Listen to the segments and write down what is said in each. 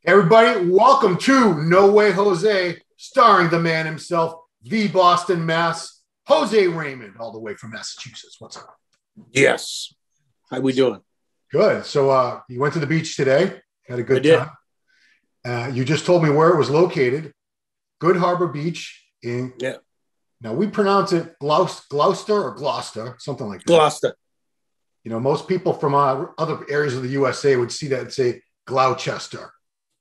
Everybody, welcome to No Way Jose, starring the man himself, the Boston Mass, Jose Raymond, all the way from Massachusetts. What's up? Yes. How we doing? Good. So you went to the beach today, had a good time. You just told me where it was located. Good Harbor Beach. Now, we pronounce it Gloucester or Gloucester, something like that. Gloucester. You know, most people from other areas of the USA would see that and say Gloucester.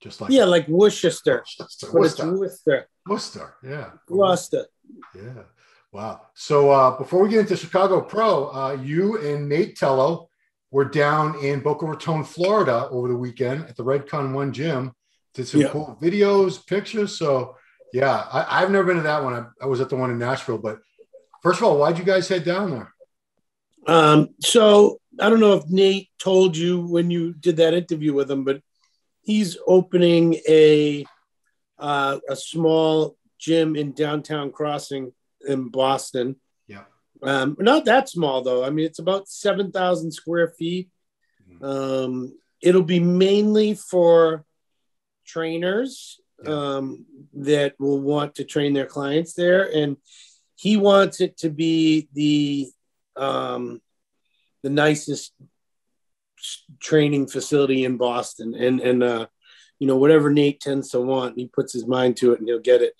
Just like like Worcester. Worcester, yeah. Gloucester. Yeah. Wow. So before we get into Chicago Pro, you and Nate Tello were down in Boca Raton, Florida over the weekend at the Redcon1 Gym. Did some cool videos, pictures. So, yeah, I've never been to that one. I was at the one in Nashville. But first of all, why'd you guys head down there? So I don't know if Nate told you when you did that interview with him, but he's opening a small gym in downtown Crossing in Boston. Yeah. Not that small, though. I mean, it's about 7,000 square feet. It'll be mainly for trainers that will want to train their clients there. And he wants it to be the nicest training facility in Boston, and you know, whatever Nate tends to want, he puts his mind to it and he'll get it.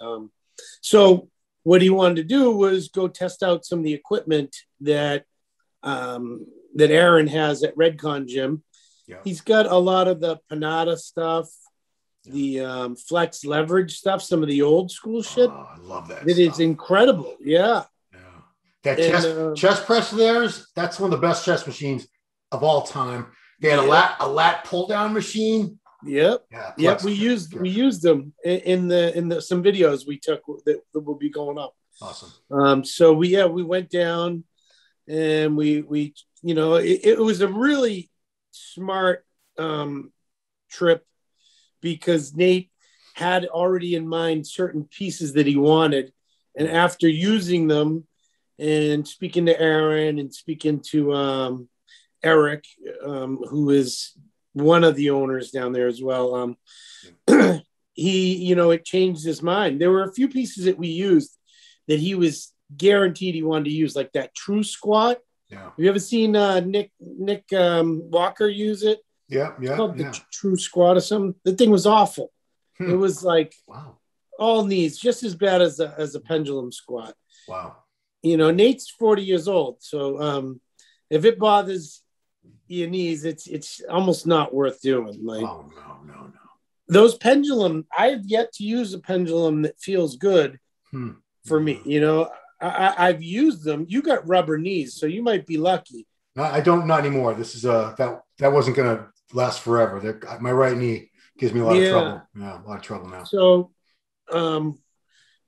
So what he wanted to do was go test out some of the equipment that Aaron has at Redcon Gym. He's got a lot of the Panada stuff, the flex leverage stuff, some of the old school shit. Oh, I love that. It is incredible. Yeah. That chest press of theirs, that's one of the best chest machines of all time. They had a lat pull down machine. Yep. We used them in the some videos we took that will be going up. Awesome. So we went down and we you know, it was a really smart trip because Nate had already in mind certain pieces that he wanted, and after using them and speaking to Aaron and speaking to Eric, who is one of the owners down there as well, he, you know, it changed his mind. There were a few pieces that we used that he was guaranteed he wanted to use, like that true squat. Yeah. Have you ever seen Nick Walker use it? Yeah. It's called the true squat or something. The thing was awful. It was like all knees, just as bad as a pendulum squat. Wow. You know, Nate's 40 years old, so if it bothers your knees, it's almost not worth doing. Like, no. Those pendulum, I have yet to use a pendulum that feels good for me. You know, I've used them. You got rubber knees, so you might be lucky. No, I don't, not anymore. This is that wasn't gonna last forever. My right knee gives me a lot of trouble. Yeah, a lot of trouble now. So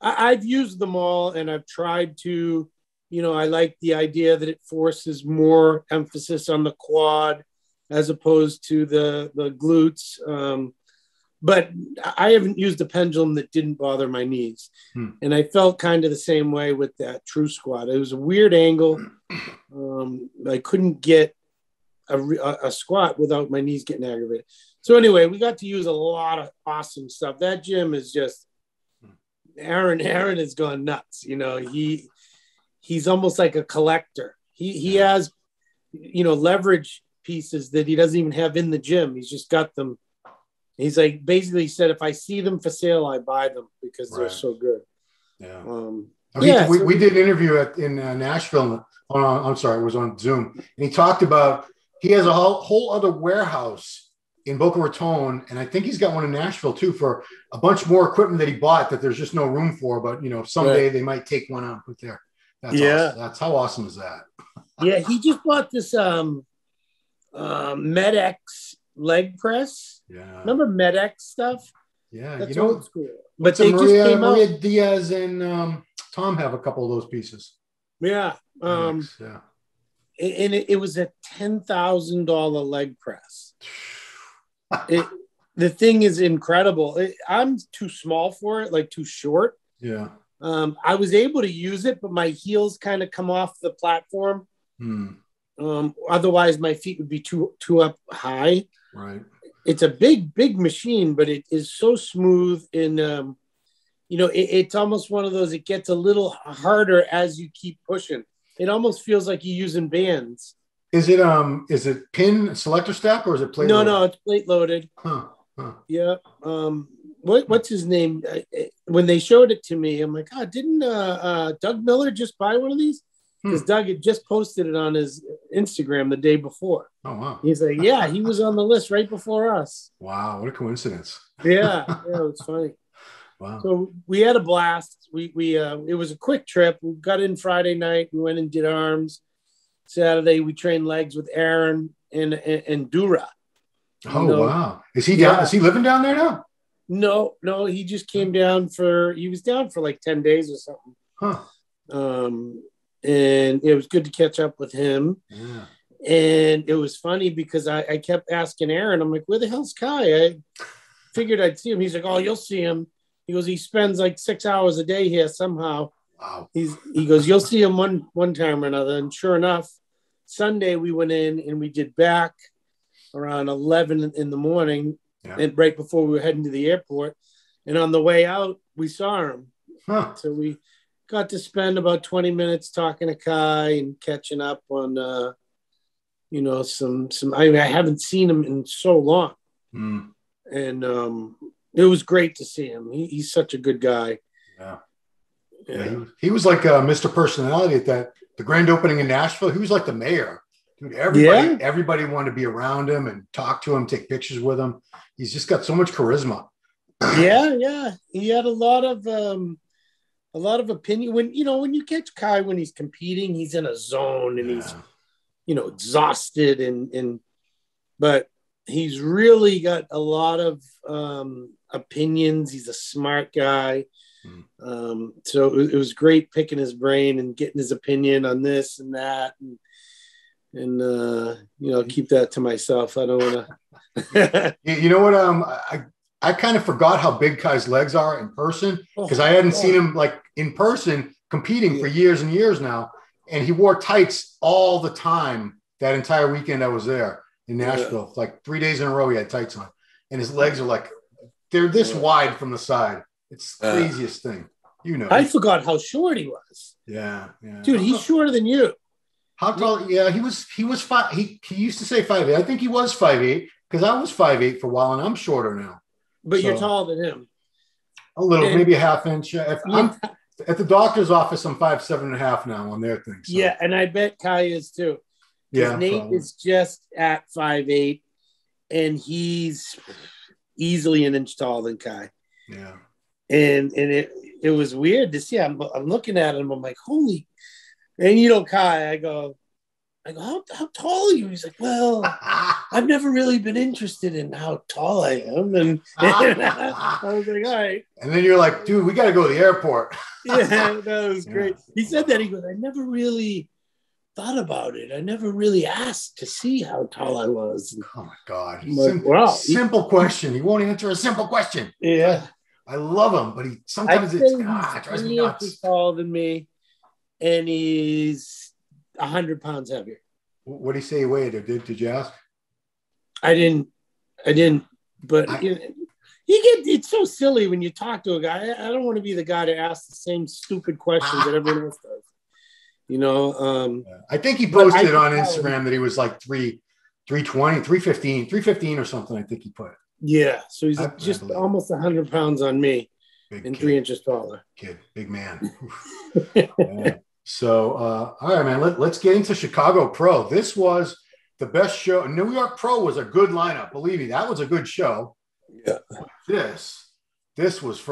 I've used them all, and I've tried to, you know, I like the idea that it forces more emphasis on the quad as opposed to the glutes. But I haven't used a pendulum that didn't bother my knees. And I felt kind of the same way with that true squat. It was a weird angle. I couldn't get a squat without my knees getting aggravated. So anyway, we got to use a lot of awesome stuff. That gym is just, Aaron has gone nuts. You know, he's almost like a collector. He has, you know, leverage pieces that he doesn't even have in the gym. He's just got them. He's like, basically said, if I see them for sale, I buy them because they're so good. Yeah. We did an interview in Nashville. I'm sorry, it was on Zoom. And he talked about, he has a whole other warehouse in Boca Raton, and I think he's got one in Nashville too, for a bunch more equipment that he bought that there's just no room for. But, you know, someday they might take one out and put there. That's awesome. That's how awesome is that? He just bought this MedX leg press. Yeah. Remember MedX stuff? Yeah. That's you know, old school. But they just came out. Maria Diaz and Tom have a couple of those pieces. Yeah. And it was a $10,000 leg press. The thing is incredible. I'm too small for it, like too short. Yeah. I was able to use it, but my heels kind of come off the platform. Otherwise, my feet would be too up high. Right. it's a big machine, but it is so smooth. And, it's almost one of those, it gets a little harder as you keep pushing. It almost feels like you're using bands. Is it pin selector stack or is it plate loaded? No, it's plate loaded. Huh. Yeah. What's his name? When they showed it to me, I'm like, didn't Doug Miller just buy one of these? Because Doug had just posted it on his Instagram the day before. Oh, wow. He's like, yeah, he was on the list right before us. Wow, what a coincidence. Yeah, it was funny. Wow. So we had a blast. We it was a quick trip. We got in Friday night. We went and did arms. Saturday, we trained legs with Aaron and Dura. Oh, wow. Is he down? Is he living down there now? No, he just came down he was down for like 10 days or something. Huh. And it was good to catch up with him. Yeah. And it was funny because I kept asking Aaron, I'm like, where the hell's Kai? I figured I'd see him. He's like, oh, you'll see him. He goes, he spends like 6 hours a day here somehow. Wow. He goes, you'll see him one time or another. And sure enough, Sunday we went in and we did back around 11 in the morning, and right before we were heading to the airport. And on the way out, we saw him. Huh. So we got to spend about 20 minutes talking to Kai and catching up on, I haven't seen him in so long. And it was great to see him. He's such a good guy. Yeah. He was like Mr. Personality at the grand opening in Nashville. He was like the mayor. Dude, everybody wanted to be around him and talk to him, take pictures with him. He's just got so much charisma. Yeah. He had a lot of opinion. When you catch Kai when he's competing, he's in a zone and he's exhausted but he's really got a lot of opinions. He's a smart guy. So it was great picking his brain and getting his opinion on this and that, and keep that to myself. I don't want to. You know what? I kind of forgot how big Kai's legs are in person because I hadn't seen him like in person competing for years and years now, and he wore tights all the time that entire weekend I was there in Nashville. Like 3 days in a row, he had tights on, and his legs are like they're this wide from the side. It's the craziest thing, I forgot how short he was. Yeah. Dude, he's shorter than you. How tall? Yeah, he was 5. He used to say 5'8". I think he was 5'8" because I was 5'8" for a while, and I'm shorter now. But you're taller than him. A little, maybe a half inch. I'm at the doctor's office, I'm 5'7.5" now on their thing. So. Yeah, and I bet Kai is too. Yeah, Nate is just at 5'8", and he's easily an inch taller than Kai. Yeah. And it was weird to see. I'm looking at him. I'm like, holy. And Kai, I go, how tall are you? He's like, well, I've never really been interested in how tall I am. And I was like, all right. And then you're like, dude, we got to go to the airport. Yeah, that was great. He said that. He goes, I never really thought about it. I never really asked to see how tall I was. Oh, my God. Simple question. He won't answer a simple question. Yeah. I love him, but he sometimes it drives me nuts. He's taller than me, and he's 100 pounds heavier. What did he say he weighed? Did you ask? I didn't. But it's so silly when you talk to a guy. I don't want to be the guy to ask the same stupid questions that everyone else does. I think he posted on Instagram that he was like 320, 315 or something. I think he put. Yeah, so he's just almost 100 pounds on me, and 3 inches taller. Big man. So, all right, man, let's get into Chicago Pro. This was the best show. New York Pro was a good lineup. Believe me, that was a good show. Yeah. This was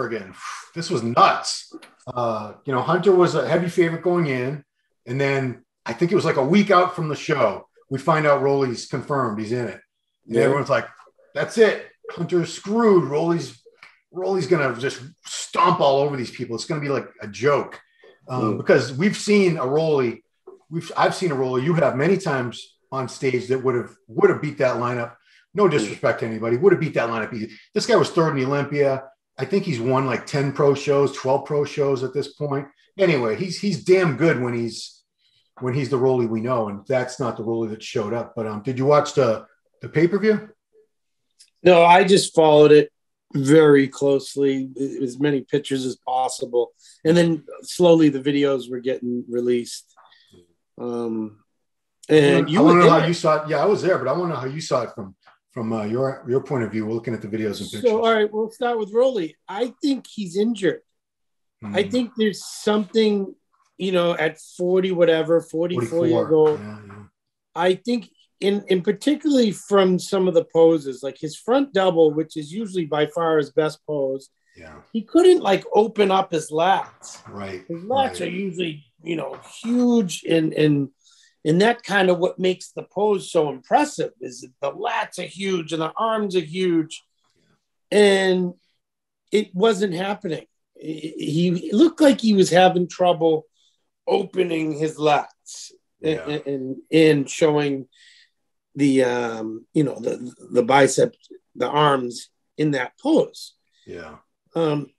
this was nuts. Hunter was a heavy favorite going in, and then I think it was like a week out from the show, we find out Roelly's confirmed. He's in it. And everyone's like, that's it. Hunter's screwed. Roelly's going to just stomp all over these people. It's going to be like a joke because we've seen a Roelly. I've seen a Roelly. You have many times on stage that would have beat that lineup. No disrespect to anybody. Would have beat that lineup easy. This guy was third in the Olympia. I think he's won like 10 pro shows, 12 pro shows at this point. Anyway, he's damn good when he's the Roelly we know, and that's not the Roelly that showed up. But did you watch the pay-per-view? No, I just followed it very closely, as many pictures as possible, and then slowly the videos were getting released. And I want to know how you saw it. Yeah, I was there, but I want to know how you saw it from your point of view, looking at the videos and pictures. So, all right, we'll start with Roelly. I think he's injured. I think there's something, at 40, whatever, 44 years old. Yeah. I think in particularly from some of the poses, like his front double, which is usually by far his best pose. Yeah. He couldn't open up his lats. Right. His lats are usually, huge, and that kind of what makes the pose so impressive is that the lats are huge and the arms are huge. And it wasn't happening. He looked like he was having trouble opening his lats and showing the the bicep, the arms in that pose. Yeah.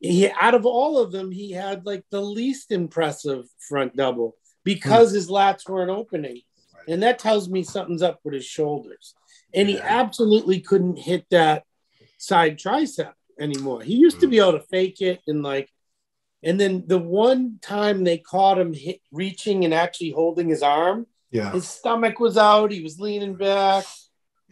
He, out of all of them, he had the least impressive front double because his lats weren't opening. Right. And that tells me something's up with his shoulders. And he absolutely couldn't hit that side tricep anymore. He used to be able to fake it and then the one time they caught him reaching and actually holding his arm, his stomach was out. He was leaning back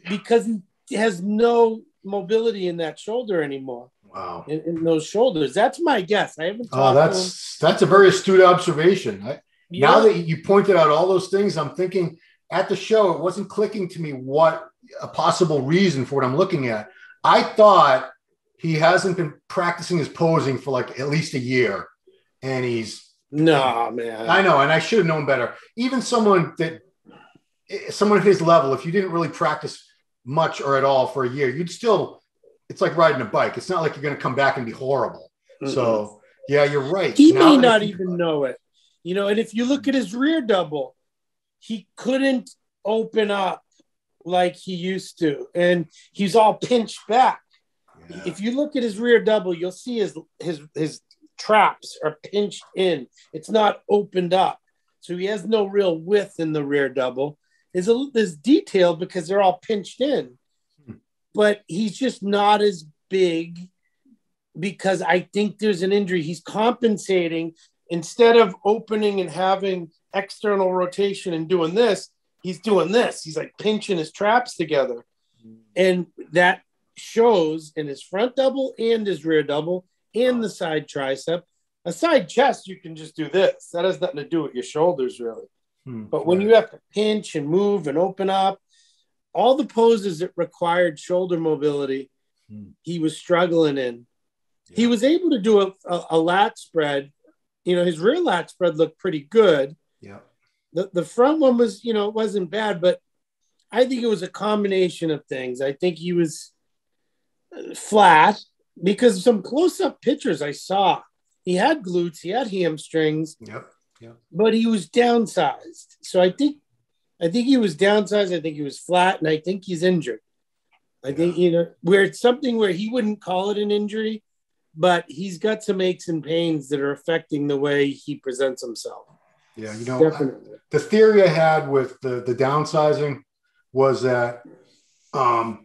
because he has no mobility in that shoulder anymore. Wow. In those shoulders. That's my guess. I haven't talked to him. That's a very astute observation. Now that you pointed out all those things, I'm thinking at the show, it wasn't clicking to me what a possible reason for what I'm looking at. I thought he hasn't been practicing his posing for at least a year. And no, man. I know. And I should have known better. Even someone at his level, if you didn't really practice much or at all for a year, it's like riding a bike. It's not like you're going to come back and be horrible. Mm-hmm. So yeah, you're right. He may not even know it, and if you look at his rear double, he couldn't open up like he used to. And he's all pinched back. Yeah. If you look at his rear double, you'll see his traps are pinched in. It's not opened up. So he has no real width in the rear double. There's detail because they're all pinched in. But he's just not as big because I think there's an injury. He's compensating. Instead of opening and having external rotation and doing this, he's doing this. He's pinching his traps together. And that shows in his front double and his rear double and the side tricep. A side chest, you can just do this. That has nothing to do with your shoulders, really. But when you have to pinch and move and open up, all the poses that required shoulder mobility, he was struggling in. Yeah. He was able to do a lat spread. His rear lat spread looked pretty good. Yeah. The front one was, it wasn't bad, but I think it was a combination of things. I think he was flat because some close-up pictures I saw, he had glutes, he had hamstrings, but he was downsized. So I think he was downsized. I think he was flat, and I think he's injured. I think, where it's something where he wouldn't call it an injury, but he's got some aches and pains that are affecting the way he presents himself. Yeah, the theory I had with the downsizing was that I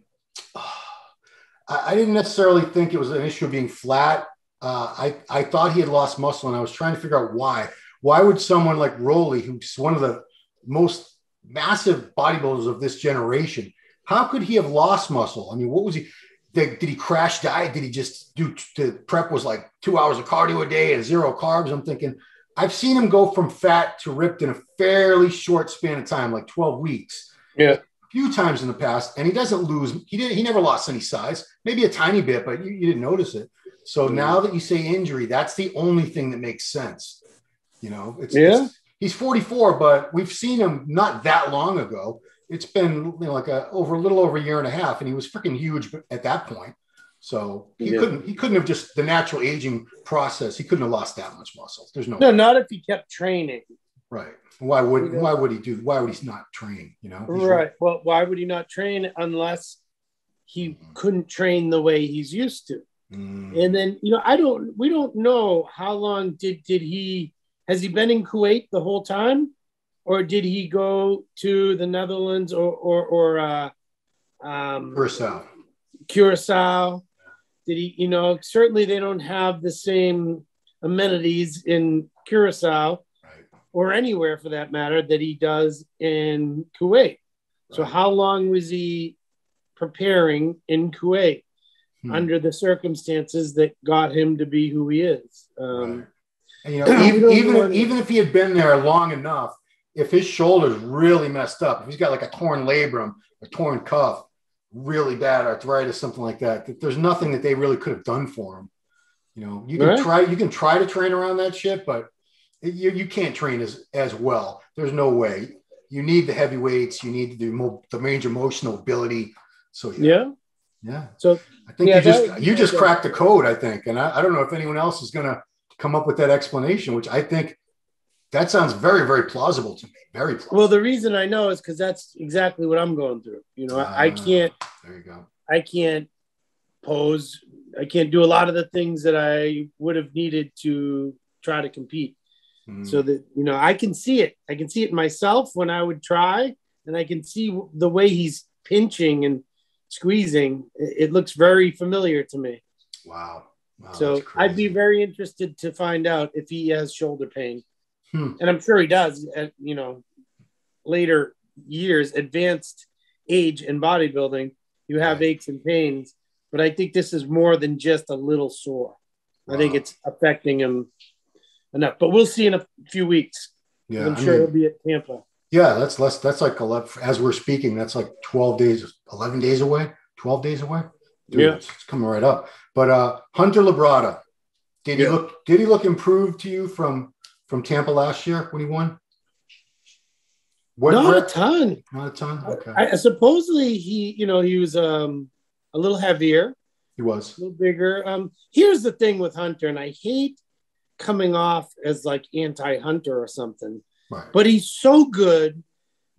didn't necessarily think it was an issue of being flat. I thought he had lost muscle, and I was trying to figure out why. Why would someone like Roelly, who's one of the most massive bodybuilders of this generation, how could he have lost muscle? I mean, what was he? Did he crash diet? Did he just do the prep was 2 hours of cardio a day and 0 carbs? I'm thinking, I've seen him go from fat to ripped in a fairly short span of time, 12 weeks. Yeah. A few times in the past, and he doesn't lose. He never lost any size, maybe a tiny bit, but you didn't notice it. So now that you say injury, that's the only thing that makes sense. He's 44, but we've seen him not that long ago. It's been a little over a year and a half, and he was freaking huge at that point. So he couldn't have just the natural aging process. He couldn't have lost that much muscle. There's no, not if he kept training. Right. Why would he not train? Right. Well, why would he not train unless he couldn't train the way he's used to? And then, we don't know how long has he been in Kuwait the whole time, or did he go to the Netherlands or Curacao? Curacao. Did he, certainly they don't have the same amenities in Curacao or anywhere for that matter that he does in Kuwait. So how long was he preparing in Kuwait under the circumstances that got him to be who he is? And, even if he had been there long enough, if his shoulder's really messed up, if he's got like a torn labrum, a torn cuff, really bad arthritis, something like that, there's nothing that they really could have done for him. You can try to train around that shit, but you can't train as well. There's no way. You need the heavy weights. You need to do the range of motion mobility. So yeah. So I think you just cracked the code, I think. And I don't know if anyone else is going to come up with that explanation, which I think that sounds very, very plausible to me. Very plausible. Well, the reason I know is because that's exactly what I'm going through. I can't. There you go. I can't pose. I can't do a lot of the things that I would have needed to try to compete. So that, I can see it. I can see it myself when I would try, and I can see the way he's pinching and squeezing. It looks very familiar to me. Wow. So I'd be very interested to find out if he has shoulder pain. And I'm sure he does at, later years, advanced age in bodybuilding, you have aches and pains, but I think this is more than just a little sore. I think it's affecting him enough, but we'll see in a few weeks. Yeah, I'm sure he'll be at Tampa. Yeah, that's like 11, as we're speaking, that's like 12 days, 11 days away, 12 days away. Dude, it's coming right up. But Hunter Labrada, did he look improved to you from Tampa last year when he won? Not a ton. Not a ton. Okay. Supposedly he was a little heavier. He was a little bigger. Here's the thing with Hunter, and I hate coming off as like anti-Hunter or something, but he's so good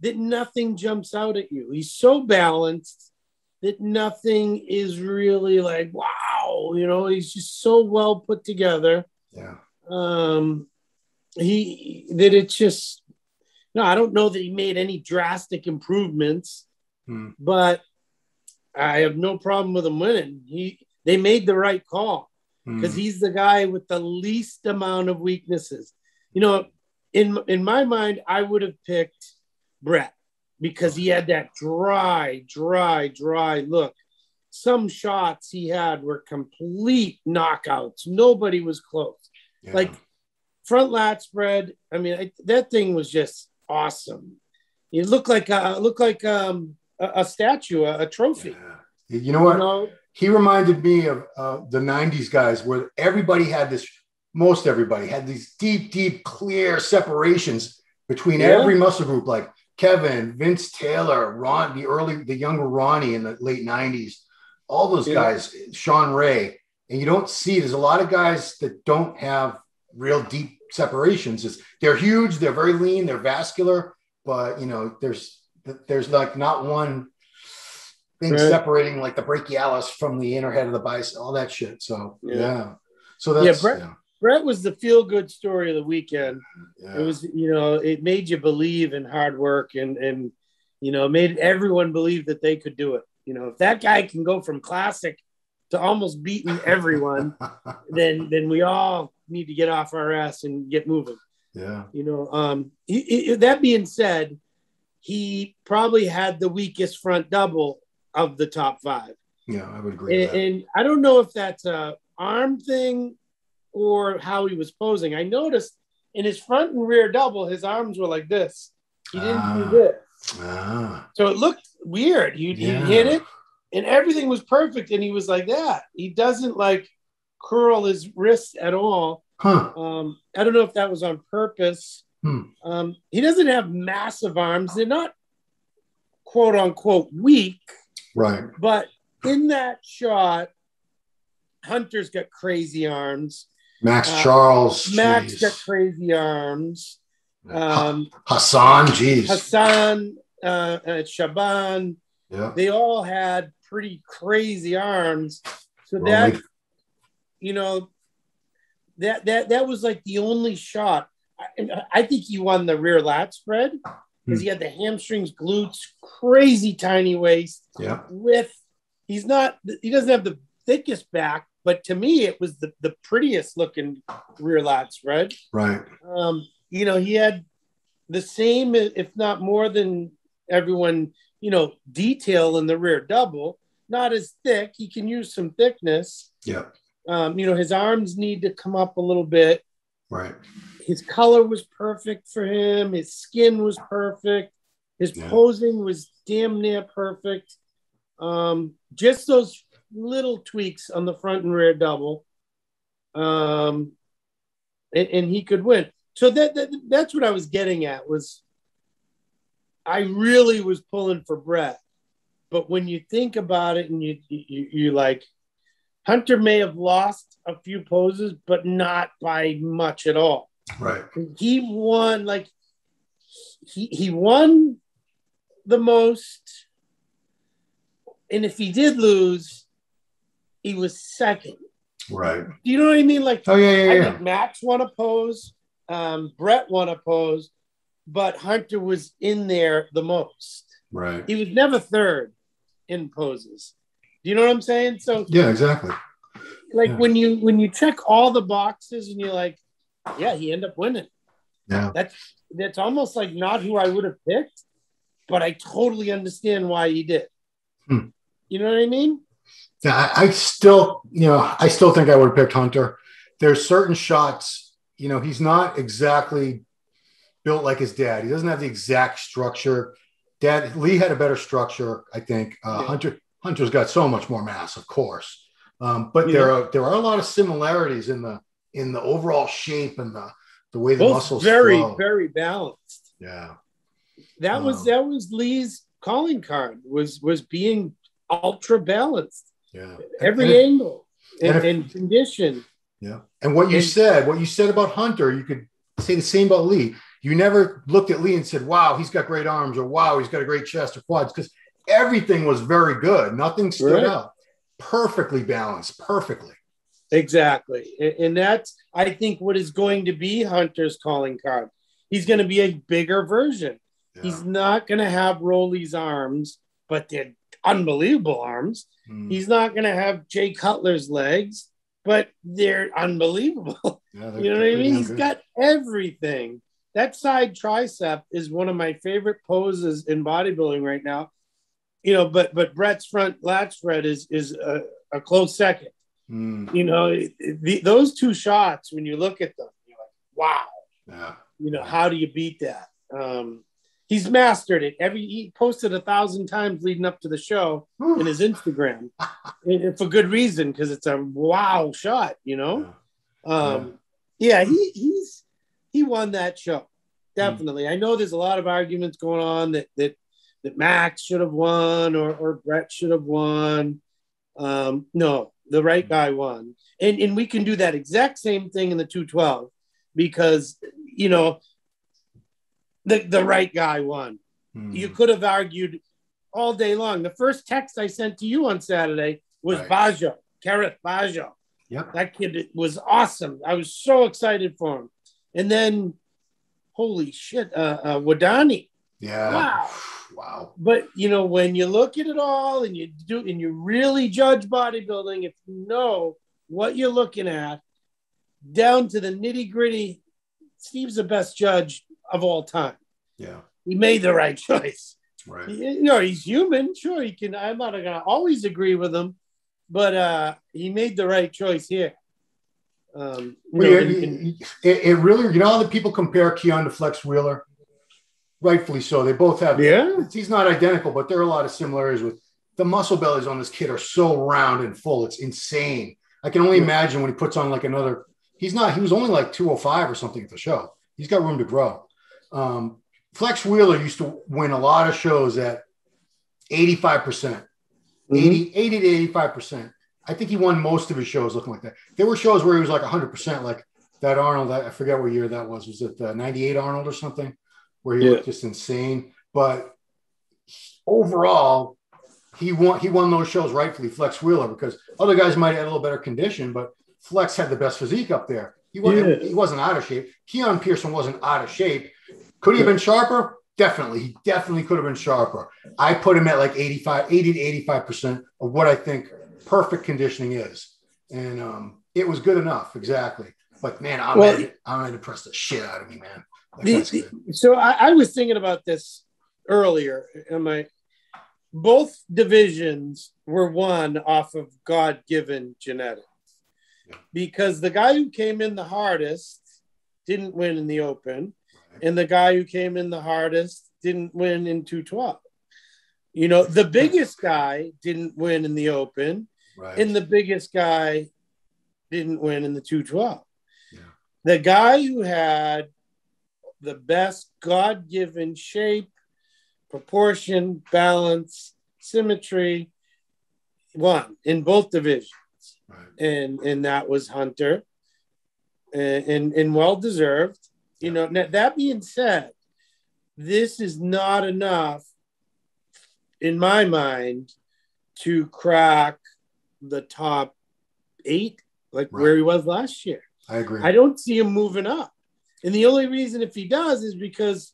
that nothing jumps out at you. He's so balanced that nothing is really like, wow, he's just so well put together. Yeah. I don't know that he made any drastic improvements, but I have no problem with him winning. They made the right call because he's the guy with the least amount of weaknesses. In my mind, I would have picked Brett because he had that dry look. Some shots he had were complete knockouts. Nobody was close. Yeah. Like front lat spread. I mean, that thing was just awesome. It looked like a statue, a trophy. Yeah. You know what? He reminded me of the 90s guys where most everybody had these deep, clear separations between every muscle group, like Kevin, Vince Taylor, the younger Ronnie in the late 90s, all those guys, Sean Ray. And you don't see, there's a lot of guys that don't have real deep separations. They're huge, they're very lean, they're vascular, but there's like not one thing separating like the brachialis from the inner head of the bicep, all that shit. So so that's Brett was the feel-good story of the weekend. It was, it made you believe in hard work and made everyone believe that they could do it. If that guy can go from classic to almost beating everyone, then we all need to get off our ass and get moving. Yeah. That being said, he probably had the weakest front double of the top 5. Yeah, I would agree with that. And I don't know if that's a arm thing or how he was posing. I noticed in his front and rear double, his arms were like this. He didn't do this. So it looked weird. He hit it and everything was perfect. And he was like that. He doesn't like curl his wrists at all. I don't know if that was on purpose. He doesn't have massive arms. They're not quote unquote weak. Right. But in that shot, Hunter's got crazy arms. Maxx Charles. Max got crazy arms. Hassan, Hassan, Shaaban. Yeah. They all had pretty crazy arms. So that was like the only shot. I think he won the rear lat spread because he had the hamstrings, glutes, crazy tiny waist with He doesn't have the thickest back, but to me, it was the prettiest looking rear lat spread. Right. He had the same, if not more than everyone, detail in the rear double, not as thick. He can use some thickness. Yeah. His arms need to come up a little bit. Right. His color was perfect for him. His skin was perfect. His posing was damn near perfect. Just those little tweaks on the front and rear double. And he could win. So that's what I was getting at, was I really was pulling for Brett. But when you think about it and you like, Hunter may have lost a few poses, but not by much at all. Right. He won, like, he won the most. And if he did lose, he was second. Right. Do you know what I mean? Like, oh, yeah. I think Max won a pose, Brett won a pose, but Hunter was in there the most. Right. He was never third in poses. Do you know what I'm saying? So yeah, exactly. Like when you check all the boxes and you're like, yeah, he ended up winning. Yeah. That's almost like not who I would have picked, but I totally understand why he did. You know what I mean? Yeah, I still think I would have picked Hunter. There's certain shots, he's not exactly built like his dad. He doesn't have the exact structure. Lee had a better structure, I think. Hunter's got so much more mass, of course. But there are a lot of similarities in the overall shape and the way the muscles flow. Very balanced. Yeah. That was Lee's calling card, was being ultra balanced. Yeah. Every angle and condition. Yeah. And what you said about Hunter, you could say the same about Lee. You never looked at Lee and said, wow, he's got great arms, or wow, he's got a great chest or quads, because everything was very good. Nothing stood out. Perfectly balanced. Perfectly. Exactly. And that's, I think, what is going to be Hunter's calling card. He's going to be a bigger version. Yeah. He's not going to have Roelly's arms, but they're unbelievable arms. He's not going to have Jay Cutler's legs, but they're unbelievable. Yeah, you know what I mean? He's got everything. That side tricep is one of my favorite poses in bodybuilding right now. But Brett's front lat spread is a close second. Those two shots, when you look at them, you're like, wow. Yeah. How do you beat that? He's mastered it. He posted 1,000 times leading up to the show in his Instagram, and for good reason, because it's a wow shot. He won that show, definitely. I know there's a lot of arguments going on that Max should have won or Brett should have won. No, the right guy won, and we can do that exact same thing in the 212, because the right guy won. You could have argued all day long. The first text I sent to you on Saturday was Bajjo, Kerrith Bajjo. Yep. That kid was awesome. I was so excited for him. And then, holy shit, Wadani. Yeah. Wow. But, when you look at it all and you really judge bodybuilding, if you know what you're looking at, down to the nitty gritty, Steve's the best judge of all time. Yeah. He made the right choice. Right. He's human. Sure, he can. I'm not going to always agree with him, but he made the right choice here. It really, all the people compare Keone to Flex Wheeler. Rightfully so. They both have. Yeah. He's not identical, but there are a lot of similarities with the muscle bellies on this kid are so round and full. It's insane. I can only imagine when he puts on like another. He was only like 205 or something at the show. He's got room to grow. Flex Wheeler used to win a lot of shows at 85%, 80 to 85%. I think he won most of his shows looking like that. There were shows where he was like 100%, like that Arnold. I forget what year that was. Was it 98 Arnold or something, where he looked just insane? But overall, he won those shows rightfully, Flex Wheeler, because other guys might have a little better condition, but Flex had the best physique up there. He wasn't out of shape. Keone Pearson wasn't out of shape. Could he have been sharper? definitely. He definitely could have been sharper. I put him at like 80 to 85% of what I think perfect conditioning is. And it was good enough. Exactly. But man, Ahmed impressed the shit out of me, man. So I was thinking about this earlier. Both divisions were won off of God-given genetics. Yeah. Because the guy who came in the hardest didn't win in the open, and the guy who came in the hardest didn't win in 212. You know, the biggest guy didn't win in the open, and the biggest guy didn't win in the 212. Yeah. The guy who had the best God-given shape, proportion, balance, symmetry won in both divisions. Right. And that was Hunter, and well-deserved. You know, that being said, this is not enough, in my mind, to crack the top 8, like where he was last year. I agree. I don't see him moving up. And the only reason if he does is because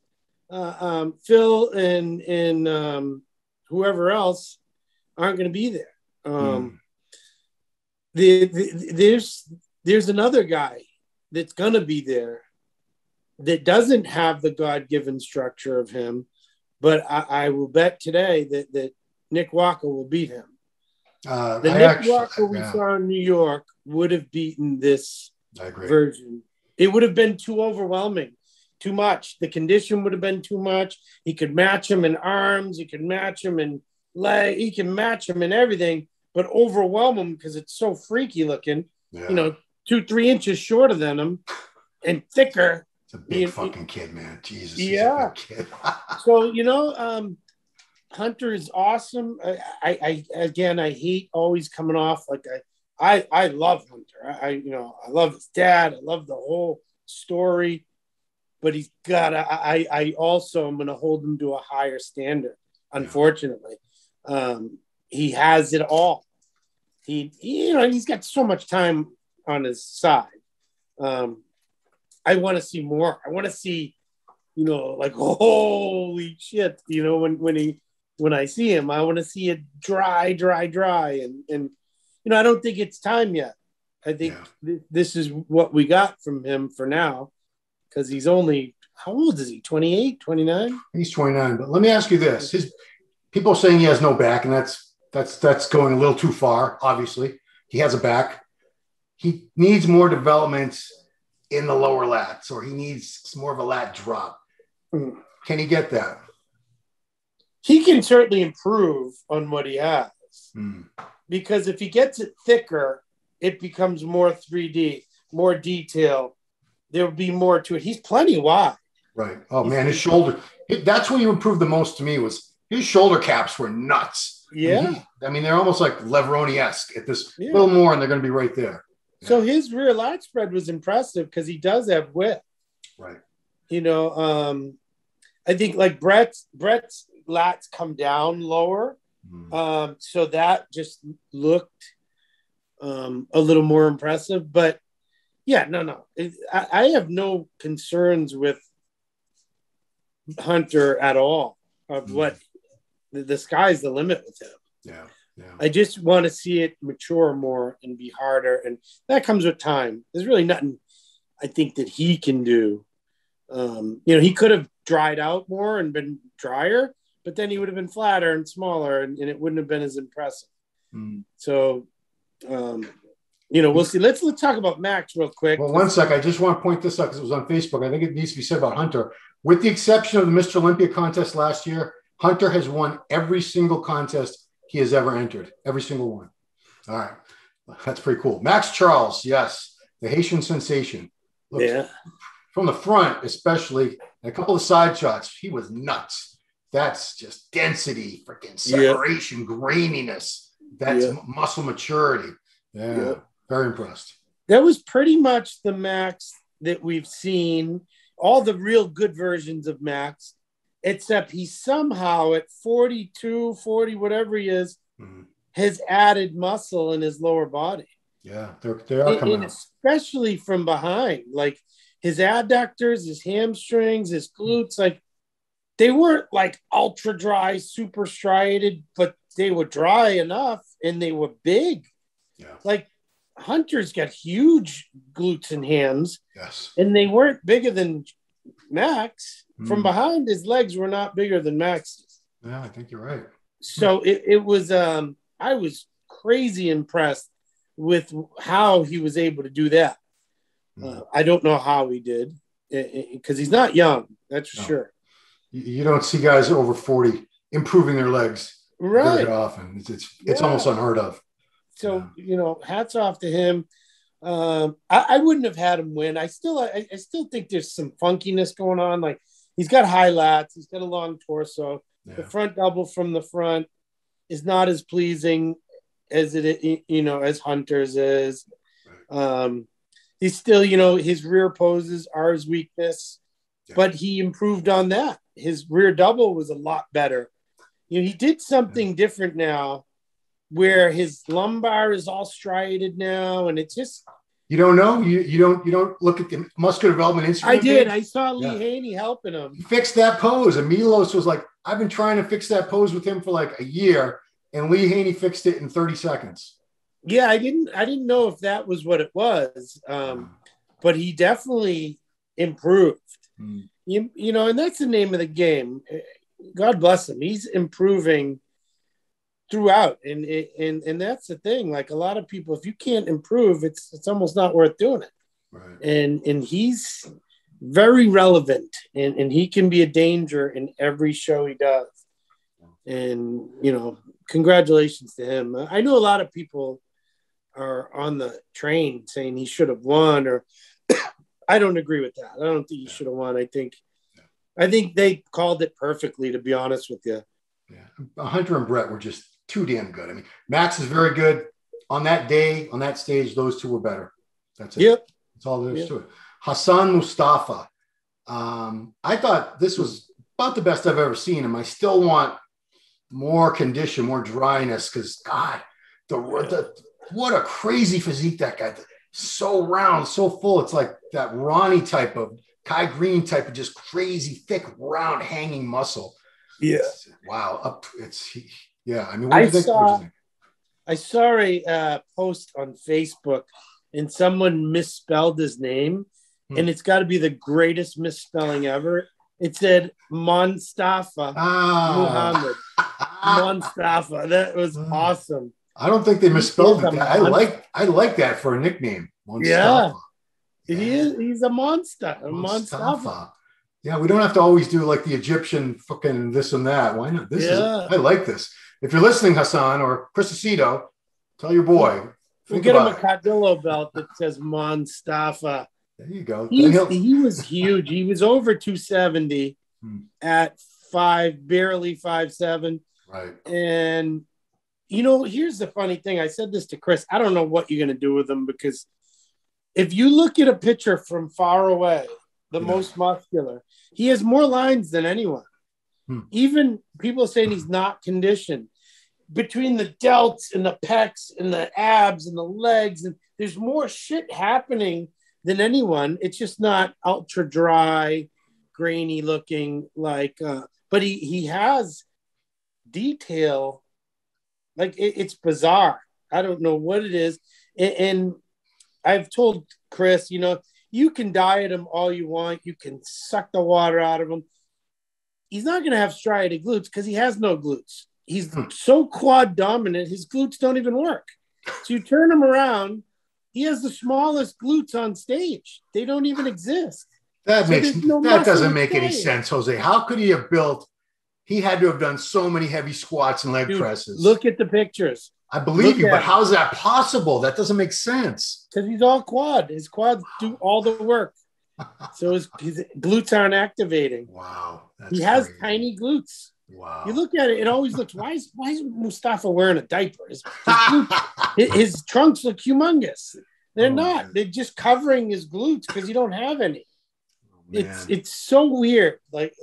Phil and whoever else aren't going to be there. There's another guy that's going to be there that doesn't have the God-given structure of him, but I will bet today that Nick Walker will beat him. Nick Walker we saw in New York would have beaten this version. It would have been too overwhelming, too much. The condition would have been too much. He could match him in arms. He could match him in leg. He can match him in everything, but overwhelm him because it's so freaky looking. Yeah. You know, 2-3 inches shorter than him and thicker. It's a big fucking kid, man. Jesus. Yeah. He's a big kid. So, you know, Hunter is awesome. I hate always coming off like I love Hunter. I love his dad. I love the whole story, but he's got I also am going to hold him to a higher standard. Unfortunately, he has it all. He's got so much time on his side. I want to see more. I want to see, like, holy shit, when I see him, I want to see it dry. And I don't think it's time yet. I think this is what we got from him for now, because he's only, how old is he? 28, 29? He's 29. But let me ask you this. People are saying he has no back, and that's going a little too far, obviously. He has a back. He needs more development in the lower lats, or he needs more of a lat drop. Can he get that? He can certainly improve on what he has. Because if he gets it thicker, it becomes more 3D, more detail. There'll be more to it. He's plenty wide. Right. Oh, man, his shoulder. That's what you improved the most to me was his shoulder caps were nuts. Yeah. They're almost like Leveroni-esque at this little more, and they're going to be right there. So his rear lat spread was impressive because he does have width. Right. I think like Brett's lats come down lower. So that just looked a little more impressive. But yeah, no. I have no concerns with Hunter at all of what the sky's the limit with him. Yeah. I just want to see it mature more and be harder. And that comes with time. There's really nothing I think that he can do. He could have dried out more and been drier, but then he would have been flatter and smaller, and it wouldn't have been as impressive. So, we'll see. Let's talk about Maxx real quick. Well, one sec. I just want to point this out because it was on Facebook. I think it needs to be said about Hunter. With the exception of the Mr. Olympia contest last year, Hunter has won every single contest he has ever entered. Every single one. All right. That's pretty cool. Maxx Charles, yes. The Haitian sensation. From the front, especially, and a couple of side shots, he was nuts. That's just density, freaking separation, graininess. That's muscle maturity. Yeah. Very impressed. That was pretty much the Maxx that we've seen, all the real good versions of Maxx, except he somehow at 42, 40, whatever he is, has added muscle in his lower body. Yeah, they are coming out. Especially from behind, like his adductors, his hamstrings, his glutes, like they weren't like ultra dry, super striated, but they were dry enough and they were big. Yeah. Like Hunter's got huge glutes and hams. Yes. And they weren't bigger than Maxx. From behind, his legs were not bigger than Maxx's. Yeah, I think you're right. So it was, I was crazy impressed with how he was able to do that. I don't know how he did, because he's not young, that's for sure. You don't see guys over 40 improving their legs very often. It's almost unheard of. So, you know, hats off to him. I wouldn't have had him win. I still think there's some funkiness going on. Like, he's got high lats, he's got a long torso. Yeah. The front double from the front is not as pleasing as as Hunter's is. He's still, his rear poses are his weakness, but he improved on that. His rear double was a lot better. He did something different now, where his lumbar is all striated now, and it's just. You don't know. You don't look at the muscular development Instagram. I did. I saw Lee Haney helping him. He fixed that pose. And Milos was like, I've been trying to fix that pose with him for like a year, and Lee Haney fixed it in 30 seconds. Yeah, I didn't know if that was what it was, but he definitely improved. And that's the name of the game. God bless him. He's improving throughout, and that's the thing. Like, a lot of people, if you can't improve, it's almost not worth doing it. Right. And he's very relevant, and he can be a danger in every show he does. And congratulations to him. I know a lot of people are on the train saying he should have won, or I don't agree with that. I don't think he should have won. I think they called it perfectly, to be honest with you. Yeah, Hunter and Brett were just too damn good. I mean, Maxx is very good. On that day, on that stage, those two were better. That's it. Yep. That's all there is to it. Hassan Mostafa. I thought this was about the best I've ever seen him. I still want more condition, more dryness, because God, what a crazy physique that guy. So round, so full. It's like that Ronnie type of Kai Greene type of just crazy, thick, round, hanging muscle. Yeah. Wow. I mean, what do you think? I saw a post on Facebook, and someone misspelled his name, and it's got to be the greatest misspelling ever. It said Mostafa Mohamed. Mostafa. That was awesome. I don't think they misspelled it. I like that for a nickname. Mostafa. Yeah. He's a monster. Mostafa. Yeah, we don't have to always do like the Egyptian fucking this and that. Why not? I like this. If you're listening, Hassan or Chris Aceto, tell your boy. We'll get him a Cadillo belt that says Mostafa. There you go. He was huge. He was over 270 at barely 5'7". Right. And, here's the funny thing. I said this to Chris. I don't know what you're going to do with him, because if you look at a picture from far away, the most muscular, he has more lines than anyone. Even people saying he's not conditioned. Between the delts and the pecs and the abs and the legs, and there's more shit happening than anyone. It's just not ultra dry, grainy looking but he has detail. Like, it's bizarre. I don't know what it is. And I've told Chris, you can diet him all you want. You can suck the water out of him. He's not going to have striated glutes because he has no glutes. He's so quad dominant, his glutes don't even work. So you turn him around, he has the smallest glutes on stage. They don't even exist. That doesn't make any sense, Jose. How could he have built? He had to have done so many heavy squats and leg presses. Look at the pictures. I believe you, but how is that possible? That doesn't make sense. Because he's all quad. His quads do all the work. So his glutes aren't activating. Wow. He has tiny glutes. Wow. You look at it, it always looks, why is Mostafa wearing a diaper? His trunks look humongous. They're not. Man. They're just covering his glutes because you don't have any. It's so weird. Like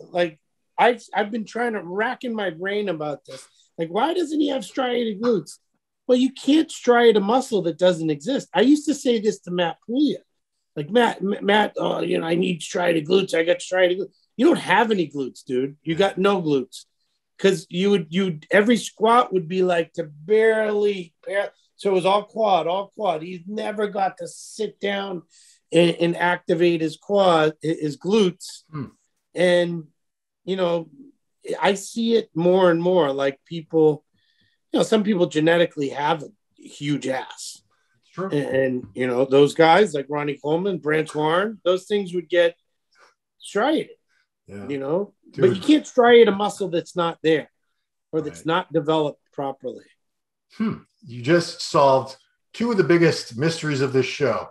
I've been racking my brain about this. Like, why doesn't he have striated glutes? Well, you can't striate a muscle that doesn't exist. I used to say this to Matt Puglia. Like Matt, oh, you know, I need striated glutes. I got striated glutes. You don't have any glutes, dude. You got no glutes. Because every squat would be like to barely, so it was all quad. He never got to sit down and activate his glutes. And, you know, I see it more and more, like people, you know, some people genetically have a huge ass. Sure. And, you know, those guys like Ronnie Coleman, Branch Warren, those things would get striated, you know, dude. But you can't striate a muscle that's not there or that's not developed properly. You just solved two of the biggest mysteries of this show.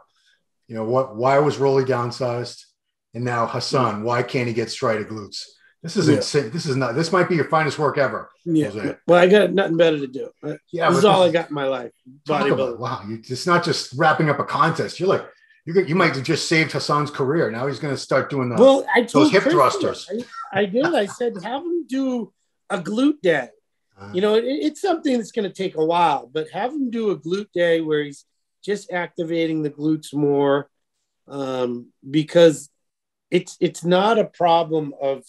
You know, why was Roelly downsized? And now Hassan, why can't he get striated glutes? This is insane. This might be your finest work ever. Yeah. Jose. Well, I got nothing better to do. This is all I got in my life. Bodybuilding. Wow. It's not just wrapping up a contest. You're like, you might have just saved Hassan's career. Now he's going to start doing those hip thrusters. I did. I said, have him do a glute day. You know, it's something that's going to take a while, but have him do a glute day where he's just activating the glutes more, because it's not a problem of,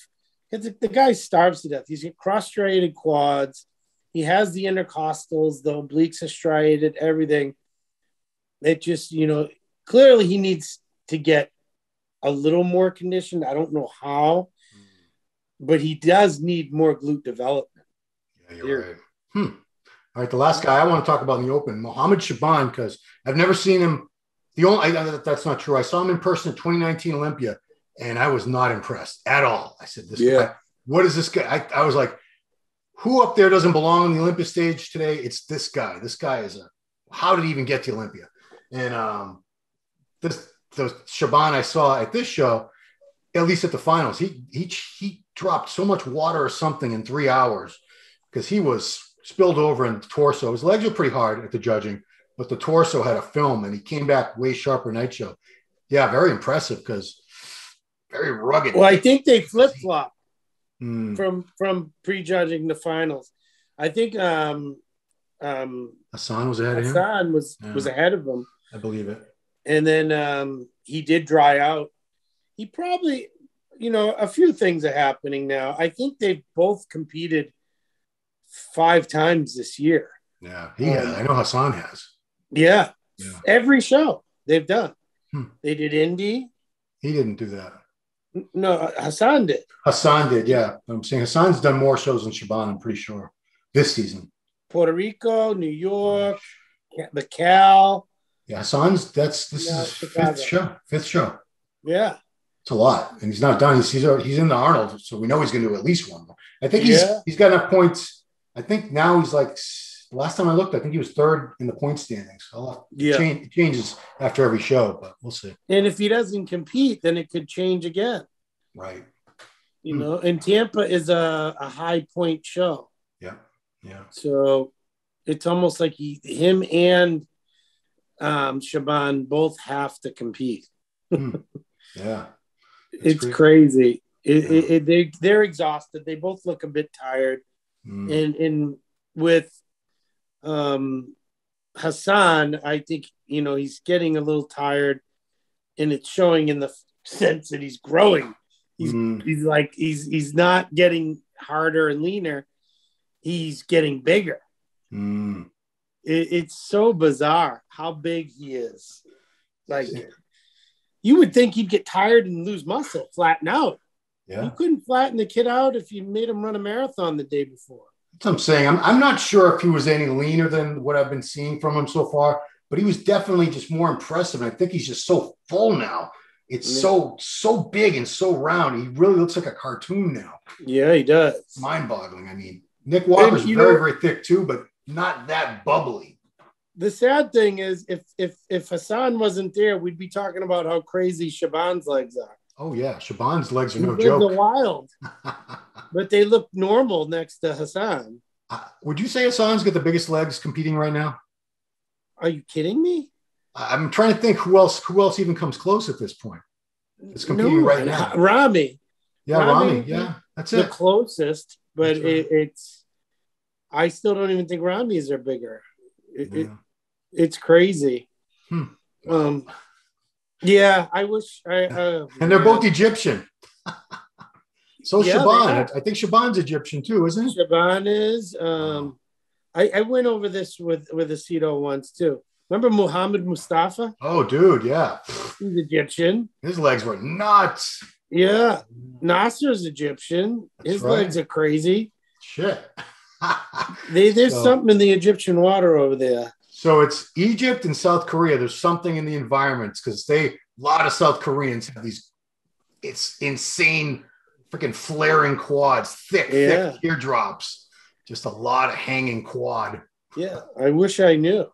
because the guy starves to death. He's got cross-striated quads. He has the intercostals, the obliques are striated, everything. It just, you know, clearly he needs to get a little more conditioned. I don't know how, but he does need more glute development. Yeah, you're right. All right, the last guy I want to talk about in the open, Mohamed Shaaban, because I've never seen him. That's not true. I saw him in person at 2019 Olympia, and I was not impressed at all. I said, "This guy, what is this guy?" I was like, "Who up there doesn't belong on the Olympia stage today? It's this guy. This guy is how did he even get to Olympia?" And the Shaaban I saw at this show, at least at the finals, he dropped so much water or something in 3 hours because he was spilled over in the torso. His legs were pretty hard at the judging, but the torso had a film, and he came back way sharper night show. Yeah, very impressive because very rugged. Well, I think they flip-flop from prejudging the finals. I think Hassan was ahead of him. Hassan was ahead of him. I believe it. And then he did dry out. He probably, you know, a few things are happening now. I think they've both competed 5 times this year. Yeah, he has. I know Hassan has. Yeah. Every show they've done. They did Indy. He didn't do that. No, Hassan did. Hassan did, yeah. I'm saying Hassan's done more shows than Shaaban, I'm pretty sure, this season. Puerto Rico, New York, the Cal. Yeah, Hassan's this is fifth show. Yeah. It's a lot. And he's not done. He's in the Arnold, so we know he's gonna do at least one more. I think he's got enough points. I think now he's like, last time I looked, I think he was 3rd in the point standings. It changes after every show, but we'll see. And if he doesn't compete, then it could change again. Right. You know, and Tampa is a high point show. Yeah. Yeah. So it's almost like him and Shaaban both have to compete. Yeah. It's crazy. They're exhausted. They both look a bit tired. And with Hassan, I think, you know, he's getting a little tired, and it's showing in the sense that he's growing. He's not getting harder and leaner. He's getting bigger. It's so bizarre how big he is. Like, you would think he'd get tired and lose muscle, flatten out. Yeah. You couldn't flatten the kid out if you made him run a marathon the day before. That's what I'm saying. I'm not sure if he was any leaner than what I've been seeing from him so far, but he was definitely just more impressive. And I think he's just so full now. It's so big and so round. He really looks like a cartoon now. Yeah, he does. Mind-boggling. I mean, Nick Walker's very thick too, but not that bubbly. The sad thing is, if Hassan wasn't there, we'd be talking about how crazy Shaaban's legs are. Oh yeah, Shaaban's legs are no joke. They're wild, but they look normal next to Hassan. Would you say Hassan's got the biggest legs competing right now? Are you kidding me? I'm trying to think who else even comes close at this point. It's competing right now. Rami. Yeah, Rami. Yeah, that's it. The closest, but it's. I still don't even think Rami's are bigger. It's crazy. Yeah, I wish And they're both Egyptian. So Yeah, Shaaban, I think Shaaban's Egyptian too, isn't he? Shaaban is. I went over this with Aceto once too. Remember Mohamed Mustafa? Oh, dude, yeah. He's Egyptian. His legs were nuts. Yeah. Nasser's Egyptian. That's His right. legs are crazy. Shit. There's something in the Egyptian water over there. So it's Egypt and South Korea. There's something in the environments because a lot of South Koreans have these, it's insane freaking flaring quads, thick teardrops, just a lot of hanging quad. Yeah, I wish I knew.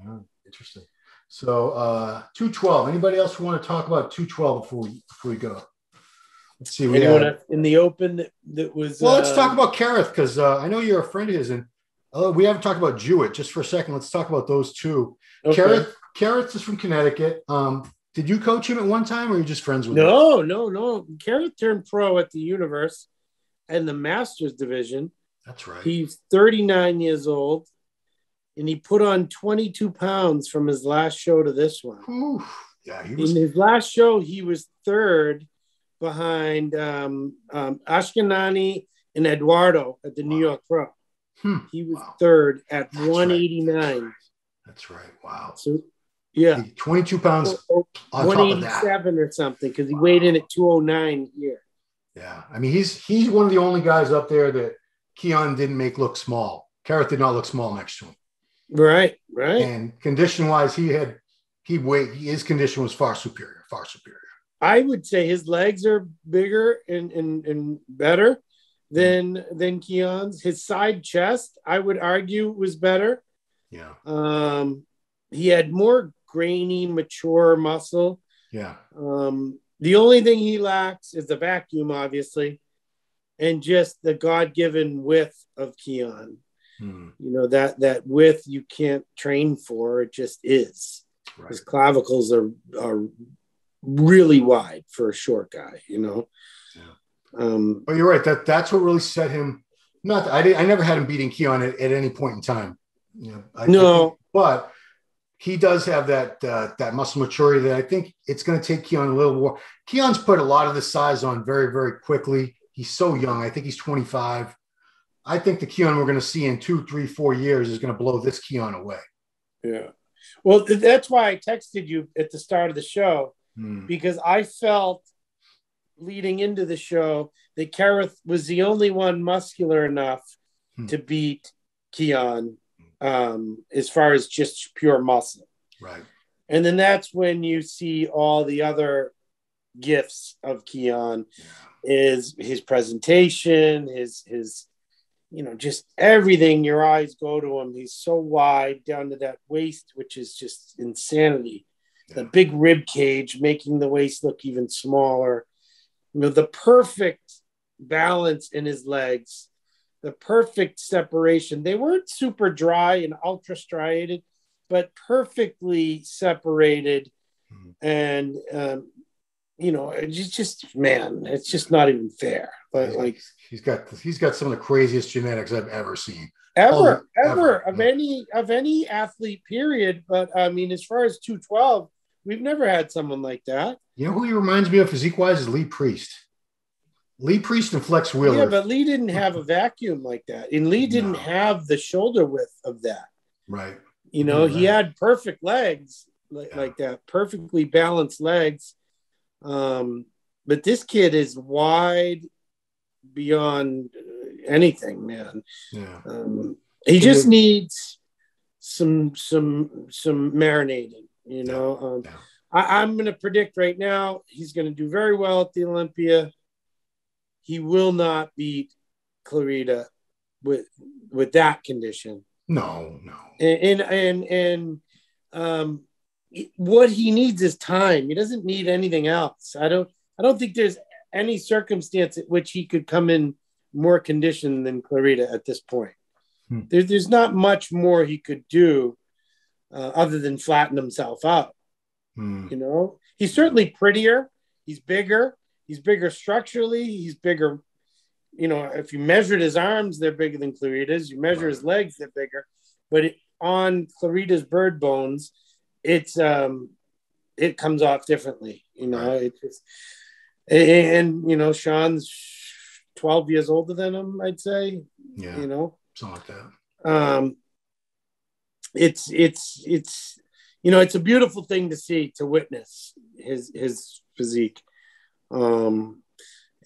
Oh, interesting. So 212. Anybody else want to talk about 212 before we go? Let's see. Anyone in the open that was? Well, let's talk about Kerrith because I know you're a friend of his, and we haven't talked about Jewett. Just for a second, let's talk about those two. Okay. Kerrith is from Connecticut. Did you coach him at one time, or are you just friends with him? No. Kerrith turned pro at the Universe and the Masters division. That's right. He's 39 years old, and he put on 22 pounds from his last show to this one. Ooh, yeah, he was. In his last show, he was third behind Ashkenani and Eduardo at the New York Pro. He was third at 189. Right. That's right. Wow. So, yeah. 22 pounds on top of that. 187 or something because he weighed in at 209 here. Yeah. I mean, he's one of the only guys up there that Keone didn't make look small. Kerrith did not look small next to him. Right. And condition-wise, his condition was far superior. I would say his legs are bigger and better than Keone's. His side chest, I would argue, was better. Yeah. He had more grainy, mature muscle. Yeah. The only thing he lacks is the vacuum, obviously, and just the God-given width of Keone. You know, that width you can't train for. It just is. Right. His clavicles are really wide for a short guy, you know. Yeah. But you're right. That's what really set him. I never had him beating Keone at any point in time. You know, but he does have that muscle maturity that I think it's going to take Keone a little more. Keone's put a lot of the size on very, very quickly. He's so young. I think he's 25. I think the Keone we're going to see in 2, 3, 4 years is going to blow this Keone away. Yeah. Well, that's why I texted you at the start of the show, because I felt leading into the show that Kerrith was the only one muscular enough to beat Keone as far as just pure muscle. Right. And then that's when you see all the other gifts of Keone is his presentation, his you know, just everything. Your eyes go to him. He's so wide down to that waist, which is just insanity. The big rib cage making the waist look even smaller. You know, the perfect balance in his legs, the perfect separation. They weren't super dry and ultra striated, but perfectly separated. And, you know, it's just, man, it's just not even fair. But like he's got some of the craziest genetics I've ever seen. Ever of any athlete, period. But I mean, as far as 212, we've never had someone like that. You know who he reminds me of physique-wise is Lee Priest. Lee Priest and Flex Wheeler. Yeah, but Lee didn't have a vacuum like that. And Lee didn't have the shoulder width of that. Right. You know, he had perfect legs like that, perfectly balanced legs. But this kid is wide beyond anything, man. Yeah. He just needs some marinating, you know. I'm going to predict right now he's going to do very well at the Olympia. He will not beat Clarida with that condition. No. And what he needs is time. He doesn't need anything else. I don't think there's any circumstance at which he could come in more conditioned than Clarida at this point. There's not much more he could do other than flatten himself out. You know, he's certainly prettier. He's bigger. He's bigger structurally. He's bigger. You know, if you measured his arms, they're bigger than Clarida's. You measure his legs, they're bigger. But on Clarida's bird bones, it's it comes off differently. You know, Right. it just, and you know, Sean's 12 years older than him, I'd say. Yeah. You know, Something like that. It's you know, it's a beautiful thing to see, to witness his physique. And